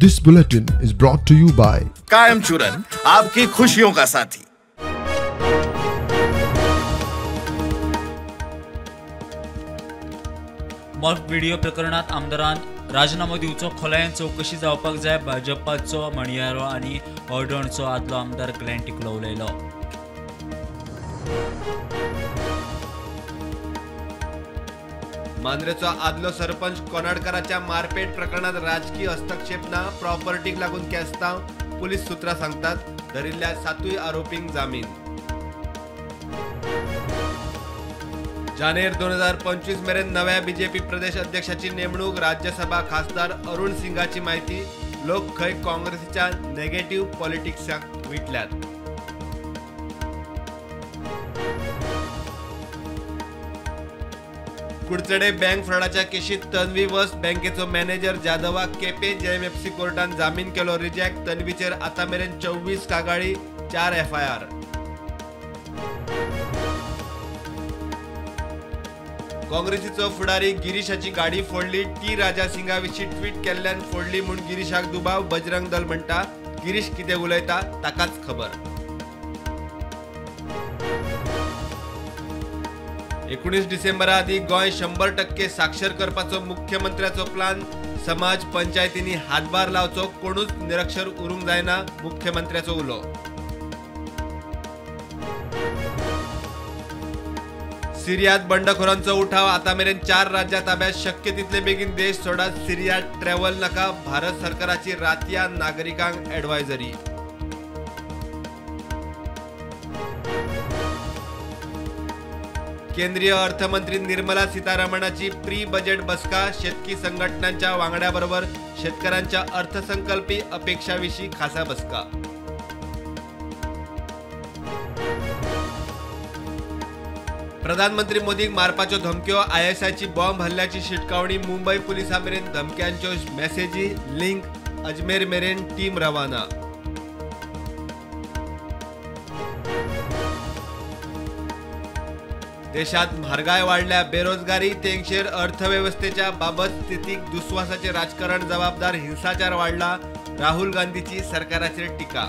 This bulletin is brought to you by कायम चूरन, आपकी खुशियों का साथी। मग व्हिडिओ प्रकरणात आमदारान राजीनामो दिवचो खोलायेन चौकशी जावपाक जाय। भाजपाचो मणियारो आनी हळदणचो आदलो आमदार ग्लेन टिकलो उलयलो। मांद्रेचो आदलो सरपंच कोनाडकराच्या मारपेट प्रकरणात राजकीय हस्तक्षेप ना, प्रॉपर्टीक लागून केस्तांव, पुलीस सुत्रां सांगतात। धरिल्ल्या 7 आरोपींक जामीन। जानेर 2025 मेरेन नव्या बीजेपी प्रदेश अध्यक्षाची नेमणूक। राज्यसभा खासदार अरुण सिंगाची माहिती। लोक खंय काँग्रेसीच्या नेगेटिव्ह पॉलिटिक्साक विटल्यात। कुडचडे बँक फ्रॉडाच्या केशीत तन्वी वस्त बँकेचो मॅनेजर जाधवाक केपें जेएमएफसी कोर्टान जामीन केलो रिजेक्ट। तन्वीचेर आतां मेरेन 24 कागाळी, 4 FIR। काँग्रेसीचो फुडारी गिरीशाची गाडी फोडली। टी राजा सिंगा विशीं ट्वीट केल्ल्यान फोडली म्हूण गिरीशाक दुबाव। बजरंग दल म्हणटा गिरीश कितें उलयता ताकाच खबर। 19 डिसेंबरा आदी गोंय 100% साक्षर करपाचो मुख्यमंत्र्याचो प्लान। समाज पंचायतींनी हातभार लावचो, कोणूच निरक्षर उरूंक जायना, मुख्यमंत्र्याचो उलो। सिरियात बंडखोरांचो उठाव। आतां मेरेन 4 राज्यां ताब्यात। शक्य तितले बेगीन देश सोडात। सिरियात ट्रॅव्हल नाका। भारत सरकाराची रातया नागरिकांक एडवायझरी। केंद्रीय अर्थमंत्री निर्मला सीतारामनाची प्री बजेट बसका। शेतकी संघटनांच्या वांगड्याबरोबर शेतकऱ्यांच्या अर्थसंकल्पी अपेक्षाविषयी खासा बसका। प्रधानमंत्री मोदीक मारपाच्यो धमक्यो। ISIची बॉम्ब हल्ल्याची शिटकावणी। मुंबई पुलिसांमेरेन धमक्यांच्यो मेसेजी लिंक। अजमेर मेरेन टीम रवाना। देशात म्हारगाय वाढल्या। बेरोजगारी तेंगशेर अर्थव्यवस्थेच्या बाबत स्थितीक दुस्वासाचे राजकारण जबाबदार। हिंसाचार वाढला। राहुल गांधीची सरकाराचेर टीका।